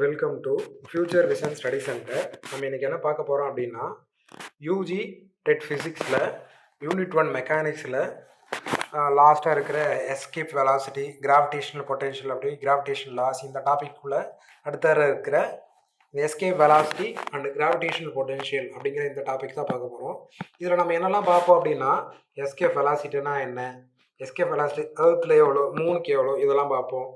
Welcome to future vision study centre. நம்ம இன்றைக்கி என்ன பார்க்க போகிறோம் அப்படின்னா, யூஜி டெட் ஃபிசிக்ஸில் யூனிட் 1 மெக்கானிக்ஸில் லாஸ்ட்டாக இருக்கிற எஸ்கேப் வெலாசிட்டி, கிராவிடேஷனல் பொட்டென்ஷியல், அப்படி கிராவிடேஷன் லாஸ், இந்த டாபிக்குள்ளே அடுத்த இருக்கிற escape velocity and gravitational potential அப்படிங்கிற இந்த டாபிக் தான் பார்க்க போகிறோம். இதில் நம்ம என்னெல்லாம் பார்ப்போம் அப்படின்னா, எஸ்கேப் வெலாசிட்டினா என்ன, எஸ்கேப் வெலாசிட்டி எர்த்தில் எவ்வளோ, மூணுக்கு எவ்வளோ, இதெல்லாம் பார்ப்போம்.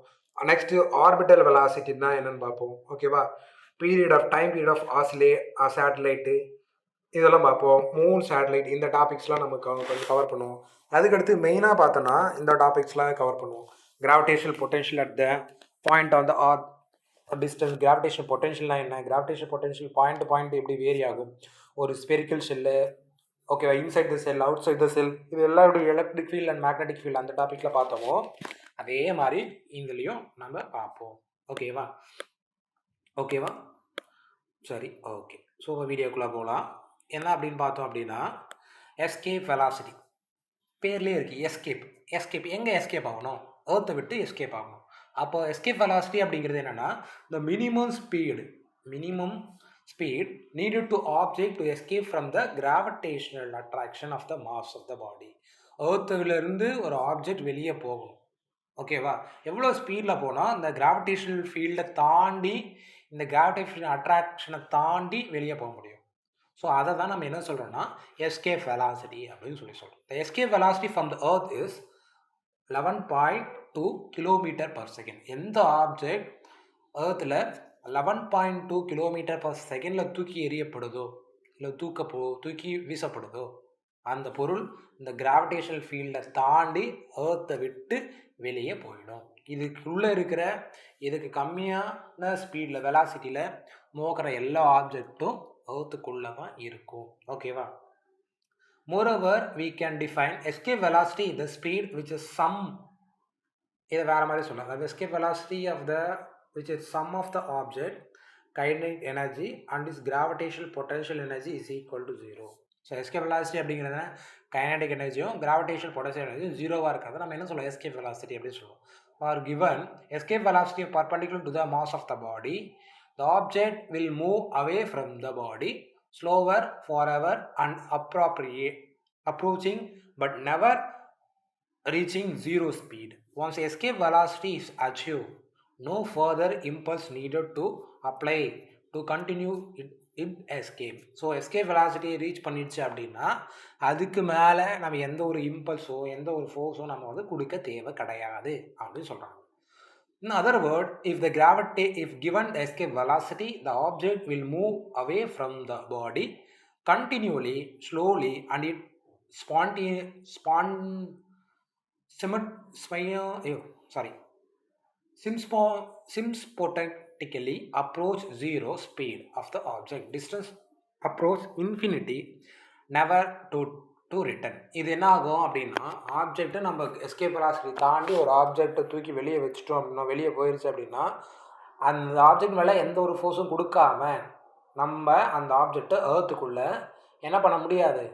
நெக்ஸ்ட்டு ஆர்பிட்டல் வெலாசிட்டின்னா என்னென்னு பார்ப்போம். ஓகேவா, பீரியட் ஆஃப் சேட்டலைட்டு இதெல்லாம் பார்ப்போம். மூன் சேட்டலைட் இந்த டாபிக்ஸ்லாம் நம்ம கொஞ்சம் கவர் பண்ணுவோம். அதுக்கடுத்து மெயினாக பார்த்தோன்னா இந்த டாபிக்ஸ்லாம் கவர் பண்ணுவோம். Gravitational potential at the point on the distance. Gravitational பொட்டென்ஷியல்னா என்ன, gravitational potential point to point எப்படி வேரி ஆகும், ஒரு ஸ்பெரிக்கல் ஷெல்லு, ஓகேவா, inside the shell, outside the shell, இது எல்லாருடைய electric field and magnetic field அந்த டாப்பிக்கில் பார்த்தோமோ அதே மாதிரி இதுலேயும் நம்ம பார்ப்போம். ஓகேவா சரி, ஓகே. ஸோ வீடியோக்குள்ளே போகலாம். என்ன அப்படின்னு பார்த்தோம் அப்படின்னா, எஸ்கேப் வெலாசிட்டி பேர்லேயே இருக்குது. எஸ்கேப் எங்கே எஸ்கேப் ஆகணும், ஏர்த்தை விட்டு எஸ்கேப் ஆகணும். அப்போ எஸ்கேப் வெலாசிட்டி அப்படிங்கிறது என்னென்னா, the minimum speed needed to object to escape from the gravitational attraction of the mass of the body. ஏர்த்துலேருந்து ஒரு ஆப்ஜெக்ட் வெளியே போகணும். ஓகேவா, எவ்வளோ ஸ்பீடில் போனால் இந்த கிராவிடேஷனல் ஃபீல்டை தாண்டி, இந்த கிராவிடேஷனல் அட்ராக்ஷனை தாண்டி வெளியே போக முடியும். ஸோ அதை தான் நம்ம என்ன சொல்கிறோன்னா எஸ்கேப் வெலாசிட்டி அப்படின்னு சொல்கிறோம். த escape velocity from the earth is 11.2 km/s. எந்த ஆப்ஜெக்ட் ஏர்த்தில் 11.2 km/s தூக்கி எறியப்படுதோ, இல்லை தூக்கி வீசப்படுதோ, அந்த பொருள் இந்த கிராவிடேஷனல் ஃபீல்டை தாண்டி ஏர்த்தை விட்டு வெளியே போயிடும். இதுக்குள்ளே இருக்கிற இதுக்கு கம்மியான ஸ்பீடில் வெலாசிட்டியில் மோகிற எல்லா ஆப்ஜெக்டும் ஏர்த்துக்குள்ளே தான் இருக்கும். ஓகேவா, moreover we can define escape velocity the speed which is sum, இதை வேறு மாதிரி சொல்லலாம். the escape velocity of the which is sum of the object kinetic energy and its gravitational potential energy is equal to 0. So escape velocity அப்படிங்கிறது kinetic எனர்ஜியும் gravitational potential எனர்ஜியும் ஜீரோவாக இருக்கிறது நம்ம என்ன சொல்லுவோம், எஸ்கேப் வெலாசிட்டி அப்படின்னு சொல்லுவோம். For given escape velocity perpendicular to the mass of the body, the object will move away from the body slower forever and approaching but never reaching zero speed. Once escape velocity is achieved, no further impulse needed to apply to continue it escape. So escape வெலாசிட்டியை reach பண்ணிடுச்சு அப்படின்னா அதுக்கு மேலே நம்ம எந்த ஒரு இம்பல்ஸோ எந்த ஒரு ஃபோர்ஸோ நம்ம வந்து கொடுக்க தேவை கிடையாது அப்படின்னு சொல்கிறாங்க. In other words, if given the escape velocity, the object will move away from the body continually, slowly, and it symptomatically approach zero speed of the object. Distance approach infinity, never to return. இது என்ன ஆகும் அப்படின்னா, ஆப்ஜெக்டை நம்ம escape velocity தாண்டி ஒரு ஆப்ஜெக்டை தூக்கி வெளியே வச்சுட்டோம் அப்படின்னா, வெளியே போயிடுச்சு அப்படின்னா, அந்த ஆப்ஜெக்ட் மேலே எந்த ஒரு ஃபோர்ஸும் கொடுக்காம நம்ம அந்த ஆப்ஜெக்டை ஏர்த்துக்குள்ளே என்ன பண்ண முடியாது,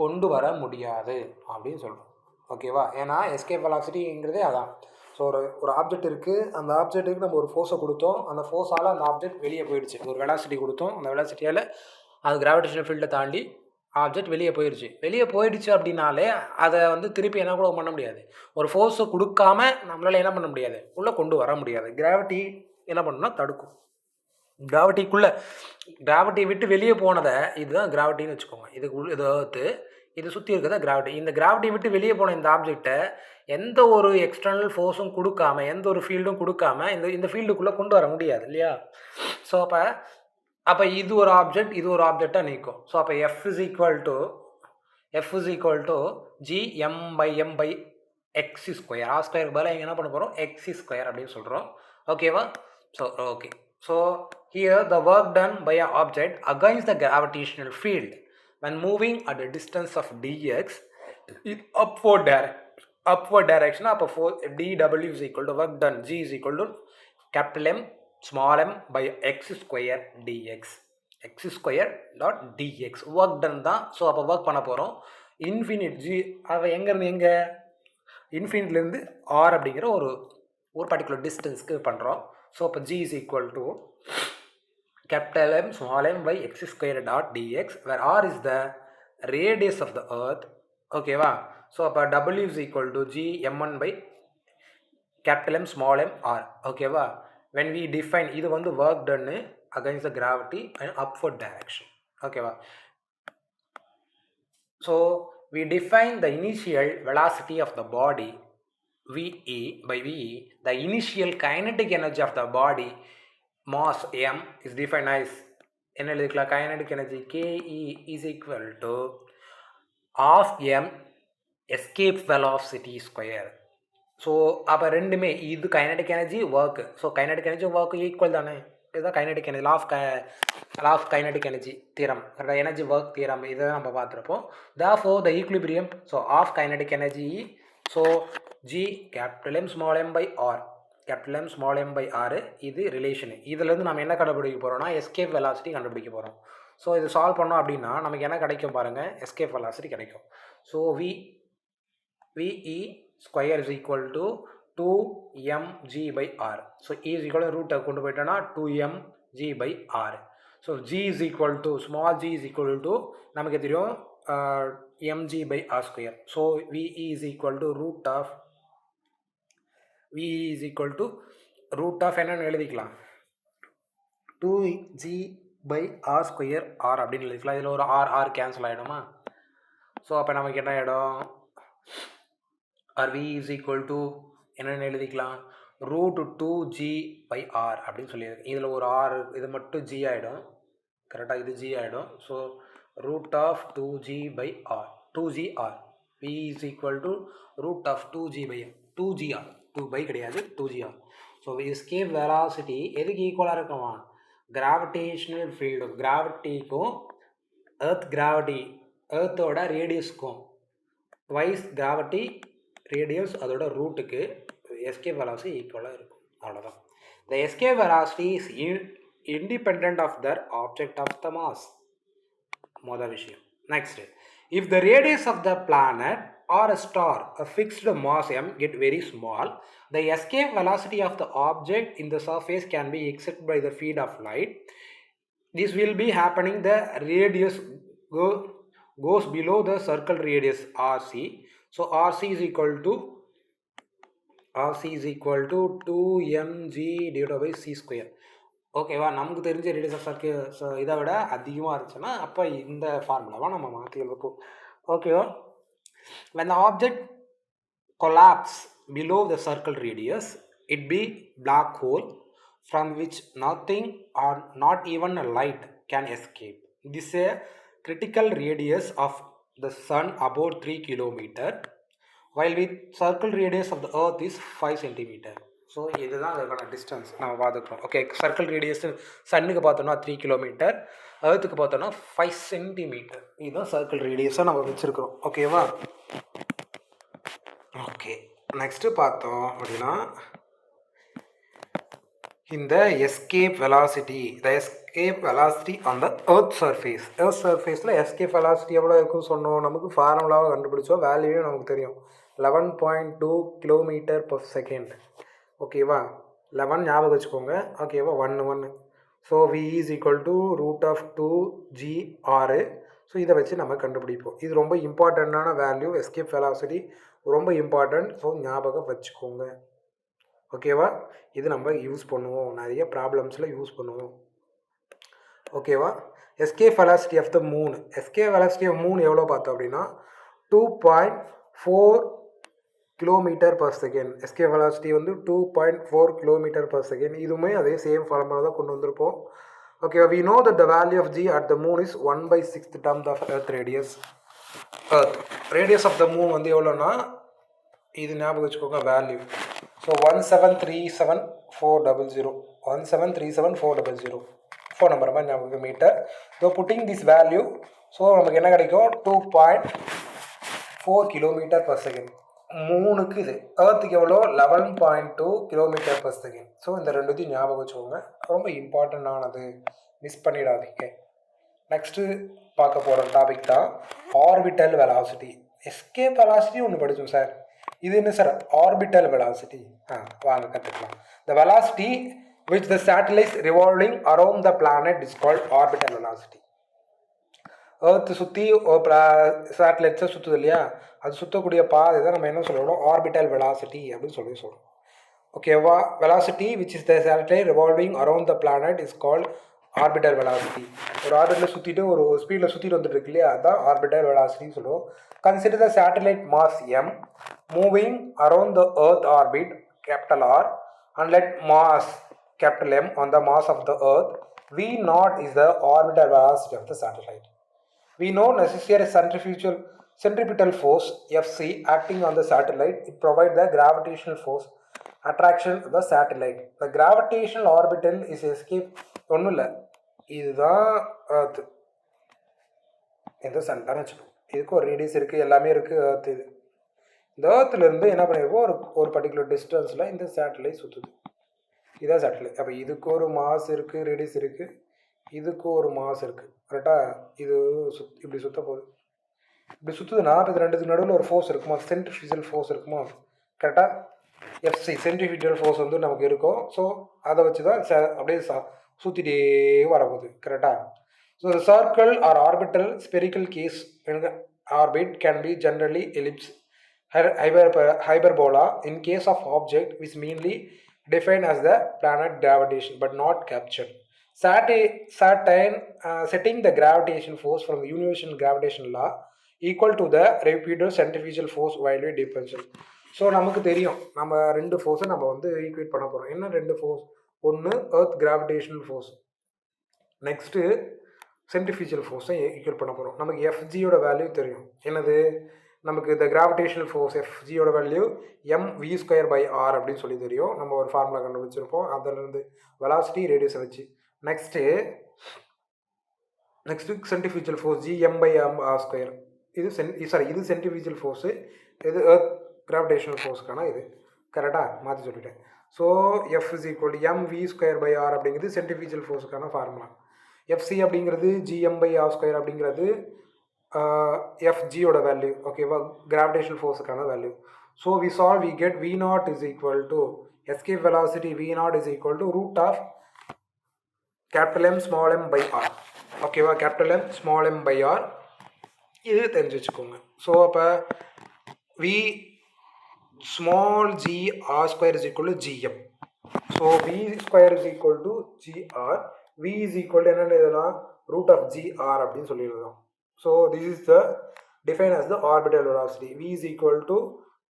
கொண்டு வர முடியாது அப்படின்னு சொல்கிறோம். ஓகேவா, ஏன்னா எஸ்கேப் வெலாசிட்டிங்கிறதே அதான். ஸோ ஒரு ஆப்ஜெக்ட் இருக்குது, அந்த ஆப்ஜெக்ட்டுக்கு நம்ம ஒரு ஃபோர்ஸை கொடுத்தோம், அந்த ஃபோர்ஸால் அந்த ஆப்ஜெக்ட் வெளியே போயிடுச்சு. ஒரு வெலாசிட்டி கொடுத்தோம், அந்த வெலாசிட்டியால் அது கிராவிடேஷனல் ஃபீல்டை தாண்டி ஆப்ஜெக்ட் வெளியே போயிடுச்சு அப்படின்னாலே அதை வந்து திருப்பி என்ன கூட பண்ண முடியாது, ஒரு ஃபோர்ஸை கொடுக்காம நம்மளால் என்ன பண்ண முடியாது, உள்ளே கொண்டு வர முடியாது. கிராவிட்டி என்ன பண்ணணும்னா தடுக்கும். கிராவிட்டி விட்டு வெளியே போனதை இதுதான் கிராவிட்டின்னு வச்சுக்கோங்க. இது ஏர்த்து, இது சுற்றி இருக்கிறதா கிராவிட்டி. இந்த கிராவிட்டி விட்டு வெளியே போன இந்த ஆப்ஜெக்டை எந்த ஒரு எக்ஸ்டர்னல் ஃபோர்ஸும் கொடுக்காம, எந்த ஒரு ஃபீல்டும் கொடுக்காம இந்த ஃபீல்டுக்குள்ளே கொண்டு வர முடியாது இல்லையா. ஸோ அப்போ இது ஒரு ஆப்ஜெக்டாக நிற்கும். ஸோ அப்போ F is equal to Gm/m/x². R² பதிலாக இங்கே என்ன பண்ண போகிறோம், x² அப்படின்னு சொல்கிறோம். ஓகேவா, so here the work done by an object against the gravitational field when moving at a distance of dx in upward direction. அப்போ dw is equal to work done, G is equal to capital M small m by x² dx. x².dx work done தான். So அப்போ work பண்ண போகிறோம். Infinite G, அதை எங்கேருந்து இன்ஃபினிட்லேருந்து R அப்படிங்கிற ஒரு particular டிஸ்டன்ஸ்க்கு பண்ணுறோம். ஸோ இப்போ g is equal to capital M small m by x square dot dx where r is the radius of the earth. ஓகேவா? ஸோ அப்போ w is equal to g m1 by capital M small m r. ஓகேவா? when we define இது வந்து work done against the gravity and upward direction. ஓகேவா? so we define the initial velocity of the body VE by VE. The initial kinetic energy of the body mass m is defined as என்ன எழுதிக்கலாம்? kinetic energy KE is equal to half m escape velocity square. So அப்போ ரெண்டுமே இது kinetic energy work. So kinetic energy work equal தானே. இதுதான் kinetic energy law of kinetic energy theorem, energy work theorem, இதை நம்ம பார்த்துருப்போம். therefore the equilibrium, so of kinetic energy, so g capital M small m by r, capital M small m by r இது relation. இதுலேருந்து நம்ம என்ன கண்டுபிடிக்க போகிறோம்னா escape velocity கண்டுபிடிக்க போகிறோம். ஸோ இது சால்வ் பண்ணோம் அப்படின்னா நமக்கு என்ன கிடைக்கும் பாருங்கள், எஸ்கேப் வெலாசிட்டி கிடைக்கும். So VE square is equal to 2mg by r. So E is equal to root கொண்டு போயிட்டோன்னா 2mg by r. So g is equal to small g is equal to நமக்கு தெரியும் mg by r square. So VE is equal to root of என்னன்னு எழுதிக்கலாம் 2g by r square r அப்படின்னு எழுதிக்கலாம். இதில் ஒரு r cancel ஆகிடுமா? So அப்போ நமக்கு என்ன ஆகிடும், or V is equal to என்னென்னு எழுதிக்கலாம் root 2g by r அப்படின்னு சொல்லியிருக்கு. இதில் ஒரு r, இது மட்டும் g ஆகிடும், கரெக்டாக இது g ஆகிடும். So root of 2g by r, 2gr. V is equal to root of 2g by 2gr, 2 by கிடையாது 2gr. ஸோ escape velocity எதுக்கு ஈக்குவலாக இருக்குமா? கிராவிடேஷ்னல் ஃபீல்டு, கிராவிட்டிக்கும் எர்த்தோட ரேடியஸ்க்கும் ட்வைஸ் கிராவிட்டி ரேடியஸ் அதோட ரூட்டுக்கு எஸ்கேப் வெலாசிட்டி ஈக்குவலாக இருக்கும். அவ்வளோதான். The escape velocity is independent of the object of the mass. மொதல் விஷயம். Next, if the radius of the planet or a star a fixed mass m get very small, the escape velocity of the object in the surface can be exceed by the speed of light. This will be happening the radius goes below the circle radius RC. So RC is equal to 2mg divided by c square. ஓகேவா? நமக்கு தெரிஞ்ச radius of circle இதை விட அதிகமாக இருந்துச்சுன்னா அப்போ இந்த ஃபார்முலாவை நம்ம மாற்றி எழுதுப்போம். ஓகேவா? when the object collapse below the circle radius, it be black hole from which nothing or not even a light can escape. This is a critical radius of the sun about 3 km, while with circle radius of the earth is 5 cm. So இதுதான் அதுக்கான distance நம்ம பார்த்துக்கிறோம். Okay, circle radius சன்னுக்கு பார்த்தோன்னா 3 km, எர்த்துக்கு பார்த்தோன்னா 5 cm. இதுதான் circle ரேடியஸாக நம்ம வச்சுருக்கிறோம். ஓகேவா? ஓகே, நெக்ஸ்ட்டு பார்த்தோம் அப்படின்னா இந்த escape velocity, on the earth சர்ஃபேஸில் எஸ்கேப் வெலாசிட்டி எவ்வளோ இருக்குன்னு சொன்னோம். நமக்கு ஃபார்முலாவை கண்டுபிடிச்சோம், வேல்யூவே நமக்கு தெரியும் 11.2 km/s. ஓகேவா? 11 ஞாபகம் வச்சுக்கோங்க. ஓகேவா? 1. So V is equal to root of 2gr. So இதை வச்சு நம்ம கண்டுபிடிப்போம். இது ரொம்ப இம்பார்ட்டண்ட்டான வேல்யூ, எஸ்கேப் வெலாசிட்டி ரொம்ப இம்பார்ட்டண்ட். ஸோ ஞாபகம் வச்சுக்கோங்க. ஓகேவா? இது நம்ம யூஸ் பண்ணுவோம், நிறைய ப்ராப்ளம்ஸில் யூஸ் பண்ணுவோம். ஓகேவா? Escape velocity of the moon. Escape velocity of moon எவ்வளோ பார்த்தோம் அப்படின்னா 2.4 km/s. எஸ்கேப் வெலாசிட்டி வந்து 2.4 km/s. இதுவுமே அதே சேம் ஃபார்முலா தான் கொண்டு வந்திருப்போம். Okay, we know that the value of g at the moon is 1/6 term of earth radius. radius of the moon வந்து எவ்வளோன்னா, இது ஞாபகம் வச்சுக்கோங்க வேல்யூ. ஸோ 1737400, 1737400 ஃபோன் நம்பர் மாதிரி ஞாபகம் metre. So putting this value, so நமக்கு என்ன கிடைக்கும் 2.4 km/s. மூணுக்கு இது, எர்த்துக்கு எவ்வளோ 11.2 km/s. ஸோ இந்த ரெண்டுத்தையும் ஞாபகம் வச்சுக்கோங்க, ரொம்ப இம்பார்ட்டண்டானது, மிஸ் பண்ணிடாதீங்க. நெக்ஸ்ட்டு பார்க்க போகிற டாபிக் தான் ஆர்பிட்டல் வெலாசிட்டி. எஸ்கேப் வெலாசிட்டி ஒன்று படித்தோம் சார், இது என்ன சார் ஆர்பிட்டல் வெலாசிட்டி. வாங்க கற்றுக்கலாம். The velocity which the satellites revolving around the planet is called orbital velocity. Earth சுற்றி சேட்டலைட்ஸை சுற்றுது இல்லையா, அது சுற்றக்கூடிய பாதை தான் நம்ம என்ன சொல்கிறோம் ஆர்பிட்டல் வெலாசிட்டி அப்படின்னு சொல்கிறோம். ஓகேவா, velocity which is the satellite revolving around the planet is called orbital velocity. ஒரு ஆர்பிட்டில் சுற்றிட்டு ஒரு ஸ்பீடில் சுற்றிட்டு வந்துட்டு இருக்கு இல்லையா, அதுதான் ஆர்பிட்டல் வெலாசிட்டின்னு சொல்லுவோம். Consider the satellite mass m moving around the earth orbit capital R and let mass capital M on the mass of the earth. V0 is the orbital velocity of the satellite. We know necessary centripetal force Fc acting on the satellite. It provides the gravitational force attraction of the satellite. The gravitational orbital is escape ஒன்றும் இல்லை, இதுதான் earth. இந்த சென்டர்னு வச்சுக்கோம். இதுக்கு ஒரு radius இருக்குது, எல்லாமே இருக்குது. earth இது. இந்த ஏர்த்துலேருந்து என்ன பண்ணியிருக்கோம், ஒரு பர்டிகுலர் டிஸ்டன்ஸில் இந்த சேட்டலைட் சுற்றுது. இதான் சேட்டலைட். அப்போ இதுக்கு ஒரு மாஸ் இருக்குது, ரேடியஸ் இருக்குது, இதுக்கு ஒரு மாஸ் இருக்குது. கரெக்டாக இது இப்படி சுற்ற போகுது. இப்படி சுற்றுதுன்னா இது ரெண்டுத்துக்கு நடுவில் ஒரு ஃபோர்ஸ் இருக்குமா, சென்ட்ரிஃபியூஜல் ஃபோர்ஸ் இருக்குமா. கரெக்டாக எஃப்சி சென்ட்ரிஃபியூஜல் ஃபோர்ஸ் வந்து நமக்கு இருக்கும். ஸோ அதை வச்சு தான் அப்படியே சுற்றிட்டே வரப்போகுது. கரெக்டாக. So the circle or orbital spherical case orbit can be generally ellipse hyperbola in case of object which mainly defined as the planet gravitation but not captured. Setting the gravitation force from the universal gravitation law equal to the repeated centrifugal force while differential. So நமக்கு தெரியும், நம்ம ரெண்டு ஃபோர்ஸை நம்ம வந்து equate பண்ண போகிறோம். என்ன ரெண்டு ஃபோர்ஸ்? ஒன்று earth gravitational force, next centrifugal ஃபோர்ஸை ஈக்குவேட் பண்ண போகிறோம். நமக்கு எஃப்ஜியோட வேல்யூ தெரியும். என்னது? நமக்கு இந்த கிராவிடேஷனல் ஃபோர்ஸ் எஃப்ஜியோட வேல்யூ mv²/r அப்படின்னு சொல்லி தெரியும். நம்ம ஒரு ஃபார்முலா கண்டுபிடிச்சிருப்போம். அதிலிருந்து வெலாசிட்டி ரேடியஸை வச்சு. Next centrifugal force gm/m². இது இது சென்ட்ரிஃபியூஜல் ஃபோர்ஸு, இது எர்த் கிராவிடேஷனல் ஃபோர்ஸுக்கான இது. கரெக்டாக மாற்றி சொல்லிட்டேன். So F is equal to mv²/r அப்படிங்கிறது சென்ட்ரிஃபியூஜல் ஃபோர்ஸுக்கான ஃபார்முலா. எஃப்சி அப்படிங்கிறது gm/r² அப்படிங்கிறது எஃப்ஜியோட வேல்யூ. ஓகேவா, கிராவிடேஷனல் ஃபோர்ஸுக்கான value. So we get V0 is equal to escape velocity V0 is equal to root of capital M small m by r. ஓகேவா, capital M small m by r இது தெரிஞ்சு வச்சுக்கோங்க. So அப்போ V small g r² is equal to gm. So V² is equal to gr. V is equal to என்னென்ன இதெல்லாம் root of gr அப்படின்னு சொல்லிடலாம். So this is the defined as the orbital velocity. V is equal to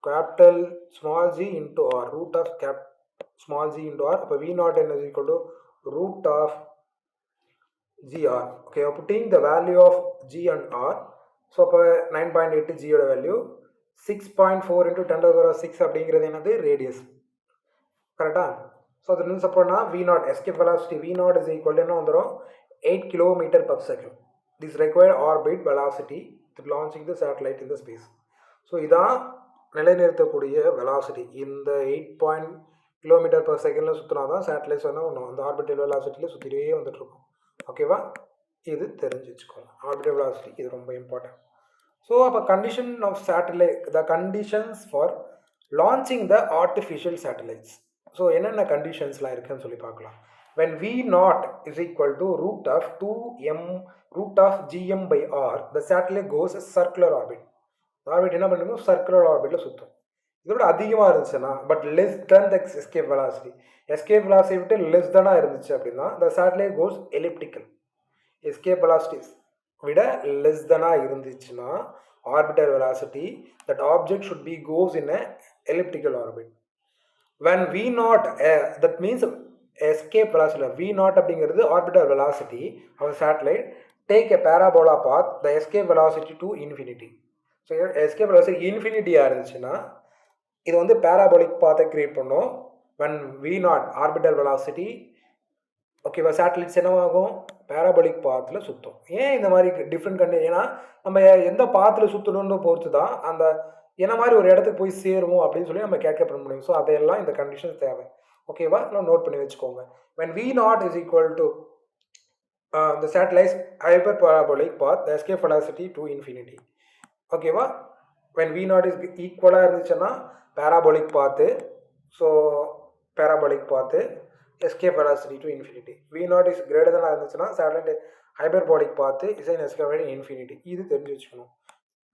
capital small g into r, root of small g into r. அப்போ V0 is equal to root of gr. Okay, putting the value of g and r. So அப்போ 9.8 g ஓட value, 6.4 into 10⁶ அப்படிங்கிறது என்னது radius. கரெக்டாக. So அது என்ன சப்போனா V0 escape velocity V0 is equal to என்ன வந்துடும் 8 km/s. This required orbit velocity to launching the satellite in the space. So இதான் நிலைநிறுத்தக்கூடிய வெலாசிட்டி. இந்த 8 km/s சுற்றினா தான் சேட்டலைட்ஸ் வந்து ஒன்று அந்த ஆர்பிட்டல் வெலாசிட்டியில் சுற்றிட்டே வந்துட்டுருக்கும். ஓகேவா, இது தெரிஞ்சு வச்சுக்கோங்க. ஆர்பிட்டல் வெலாசிட்டி இது ரொம்ப இம்பார்ட்டன்ட். ஸோ அப்போ condition of satellite, the conditions for launching the artificial satellites. So என்னென்ன கண்டிஷன்ஸ்லாம் இருக்குதுன்னு சொல்லி பார்க்கலாம். when V0 is equal to root of gm/r, the satellite goes a circular orbit. Orbit என்ன பண்ணுங்க, சர்க்குலர் ஆர்பிட்டில் சுற்றும். இதோட அதிகமாக இருந்துச்சுன்னா, but less than the escape velocity, escape velocity விட்டு லெஸ் தெனாக இருந்துச்சு அப்படின்னா the satellite goes elliptical. Escape velocities விட லெஸ் தெனாக இருந்துச்சுன்னா orbital velocity, that object should be goes in a elliptical orbit. when V0 that means escape velocity, V0 அப்படிங்கிறது orbital velocity of satellite take a parabola path, the escape velocity to infinity. So escape வெலாசிட்டி இன்ஃபினிட்டியாக இருந்துச்சுன்னா இது வந்து parabolic பாத்தை create பண்ணும். when V0 orbital velocity, ஓகேவா, satellites என்னவாகும், பேராபோலிக் பாத்தில் சுற்றும். ஏன் இந்த மாதிரி டிஃப்ரெண்ட் ஏன்னா நம்ம எந்த பாத்தில் சுற்றணுன்னு பொறுத்து தான் அந்த என்ன மாதிரி ஒரு இடத்துக்கு போய் சேருவோம் அப்படின்னு சொல்லி நம்ம கேல்குலேட் பண்ண முடியும். ஸோ அதையெல்லாம் இந்த கண்டிஷன்ஸ் தேவை. ஓகேவா, நான் நோட் பண்ணி வச்சுக்கோங்க. when V0 is equal to the satellite's hyperparabolic path, the escape velocity to infinity. ஓகேவா, when v naught is ஈக்குவலாக இருந்துச்சுன்னா parabolic path. So parabolic path, escape velocity to infinity. v naught is greater than இருந்துச்சுன்னா satellite hyperbolic path is an escape velocity infinity. இது தெரிஞ்சு வச்சுக்கணும்.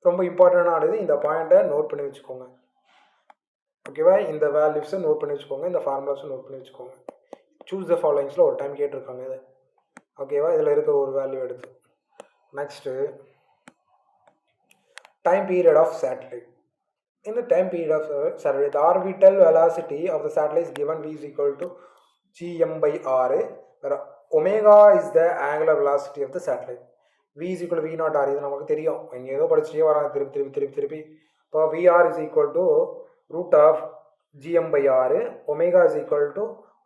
ரொம்ப இம்பார்ட்டண்டானது, இந்த பாயிண்ட்டை நோட் பண்ணி வச்சுக்கோங்க. ஓகேவா? இந்த வேல்யூஸை நோட் பண்ணி வச்சுக்கோங்க, இந்த ஃபார்முலாஸை நோட் பண்ணி வச்சுக்கோங்க. சூஸ் த ஃபாலோயிங்ஸில் ஒரு டைம் கேட்டிருக்காங்க இது. ஓகேவா? இதில் இருக்கிற ஒரு வேல்யூ எடுத்து. Next time period of satellite. In the time period of satellite, the orbital velocity of the satellite is given v is equal to gm by r, where omega is the angular velocity of the satellite. v is equal to v naught r, இது நமக்கு தெரியும், இங்கே ஏதோ படிச்சுட்டே வராங்க திருப்பி. இப்போ vr is equal to root of gm by r, omega is equal to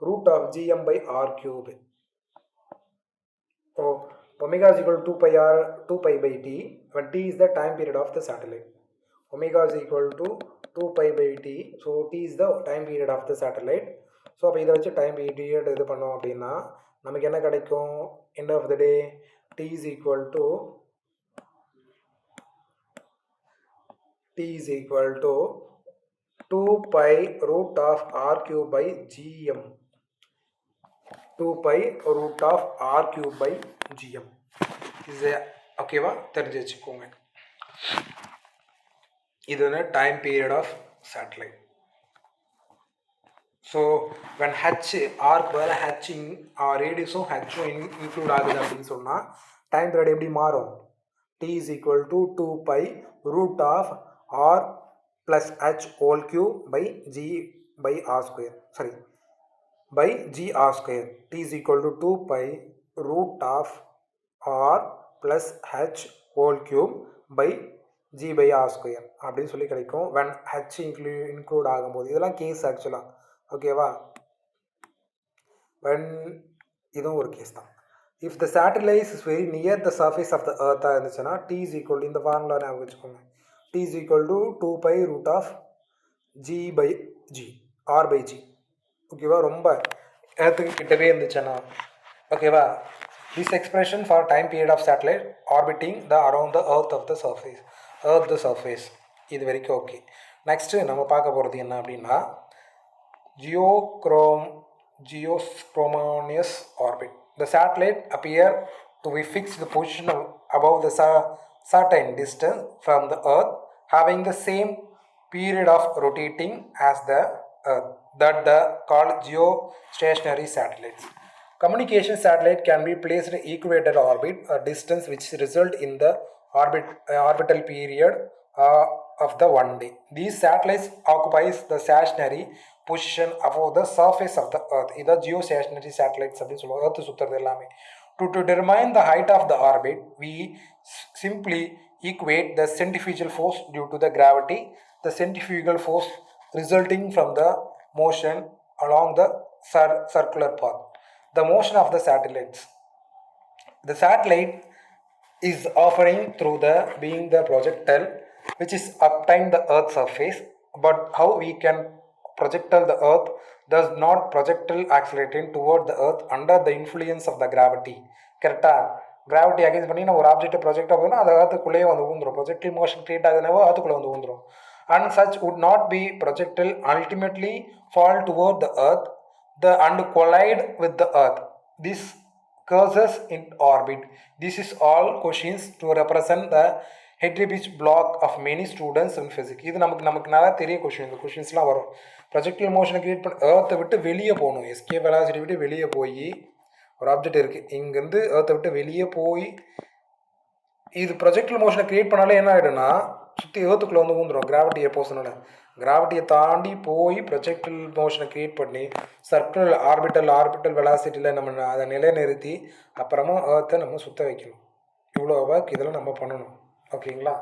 root of gm by r cube. So omega is equal to 2 pi by t, when t is the time period of the satellite. Omega is equal to 2 pi by t, so t is the time period of the satellite. So அப்போ இதை வச்சு time period இது பண்ணோம் அப்படின்னா நமக்கு என்ன கிடைக்கும்? end of the day t is equal to 2 pi root of r cube by gm. 2 pi root of r cube by gm. இது ஓகேவா? தெரிஞ்சு வச்சுக்கோங்க. இது வந்து time period of satellite. So when h ஆர்க்கு பதில் h ரேடியஸும் ஹெச்சும் இன்க்ளூட் ஆகுது அப்படின்னு சொன்னால் டைம் பீரியட் எப்படி மாறும்? t is equal to 2 pi root of r plus h whole cube by g by r square. Sorry, by g r square. t is equal to 2 pi root of r plus h whole cube by g by r square அப்படின்னு சொல்லி கிடைக்கும் when h include ஆகும்போது. இதெல்லாம் case ஆக்சுவலாக. ஓகேவா? when இதுவும் ஒரு case தான். if the satellite is very near the surface of the earth இருந்துச்சுன்னா t is equal to, இந்த ஃபார்முலா ஞாபகம் வச்சுக்கோங்க, t is equal to 2 pi root of g by g r by g. ஓகேவா? ரொம்ப எர்த்துக்கு கிட்டவே இருந்துச்சுன்னா. ஓகேவா? this expression for time period of satellite orbiting the around the earth of the surface. இது வரைக்கும் okay. Next நம்ம பார்க்க போகிறது என்ன அப்படின்னா geochronomous orbit. The satellite appear to be fixed the position above the certain distance from the earth, having the same period of rotating as the earth, that the called geostationary satellites. Communication satellite can be placed in equator orbit, a distance which result in the orbital period of the one day. These satellites occupies the stationary position above the surface of the earth. இதை geostationary satellites அப்படின்னு சொல்லுவாங்க. earth சுற்றுறது எல்லாமே. To determine the height of the orbit, we simply equate the centrifugal force due to the gravity, the centrifugal force resulting from the motion along the circular path, the motion of the satellites. The satellite is offering through the being the projectile which is obtained the earth surface, but how we can projectile the earth does not projectile accelerating toward the earth under the influence of the gravity. கரெக்டாக? Gravity against பண்ணி நான் ஒரு object project ஆகுதுன்னா அது earthக்குள்ளேயே வந்து ஊந்துடும். ப்ரொஜெக்டில் motion create ஆகுதுனாவோ earthக்குள்ளே வந்து ஊந்துடும். And such would not be projectile ultimately fall toward the earth and collide with the earth. This causes in orbit. This is all questions to represent the heterogeneous block of many students in physics. இது நமக்கு நல்லா தெரிய question. இந்த கொஷின்ஸ்லாம் வரும். ப்ரொஜெக்டில் மோஷனை create பண்ண ஏர்த்தை விட்டு வெளியே போகணும். எஸ்கேப் வெலாசிட்டி விட்டு வெளியே போய் ஒரு ஆப்ஜெக்ட் இருக்குது, இங்கேருந்து ஏர்த்தை விட்டு வெளியே போய் இது ப்ரொஜெக்டில் மோஷனை கிரியேட் பண்ணாலே என்ன ஆகிடும்னா சுற்றி ஏர்த்துக்குள்ளே வந்து ஊந்துடும். கிராவிட்டியை போசனால கிராவிட்டியை தாண்டி போய் ப்ரொஜெக்டில் மோஷனை கிரியேட் பண்ணி சர்க்கிள் ஆர்பிட்டல் வெலாசிட்டியில் நம்ம அதை நிலைநிறுத்தி அப்புறமா ஏர்த்தை நம்ம சுற்ற வைக்கணும். இவ்வளோ ஒர்க் இதெல்லாம் நம்ம பண்ணணும். ஓகேங்களா?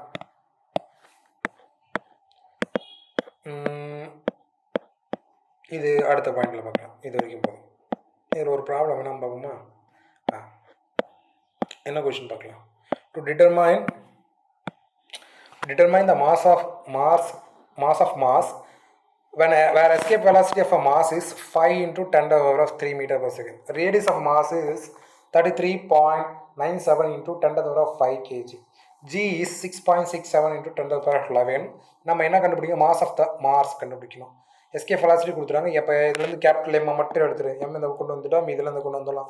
இது அடுத்த பாயிண்டில் பார்க்கலாம். இது வரைக்கும் போதும். இதில் ஒரு ப்ராப்ளம் என்ன பார்ப்போமா? என்ன கொஷின் பார்க்கலாம். To determine the mass of mass where escape velocity of a mass is 5 into 10 to the power of 3 meter per second. Radius of mass is 33.97 into 10 to the power of 5 kg. G is 6.67 into 10 to the power 11. நம்ம என்ன கண்டுபிடிக்கணும்? Mass of the Mars கண்டுபிடிக்கணும். Escape velocity கொடுத்துறாங்க. இப்போ இதுலேருந்து capital M மட்டும் எடுத்துரு. M இந்த கொண்டு வந்துட்டோம், இதுலேருந்து கொண்டு வந்துடலாம்.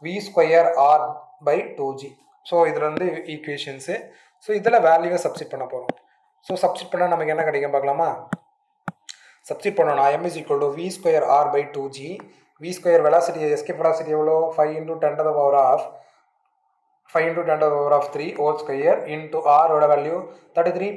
V square r by 2G. So இதுலேருந்து ஈக்குவேஷன்ஸு. ஸோ இதில் வேல்யூவை சப்ஸ்டிட் பண்ண போகிறோம். ஸோ சப்ஸ்டிட் பண்ணால் நமக்கு என்ன கிடைக்கும் பார்க்கலாமா? சப்ஸ்டிட் பண்ணோம்னா m is equal to v square r by 2G. v square velocity, escape velocity எவ்வளோ? 5 into 10 to the power of 5 into 10 to the power of 3 whole square into r ஓட value 33.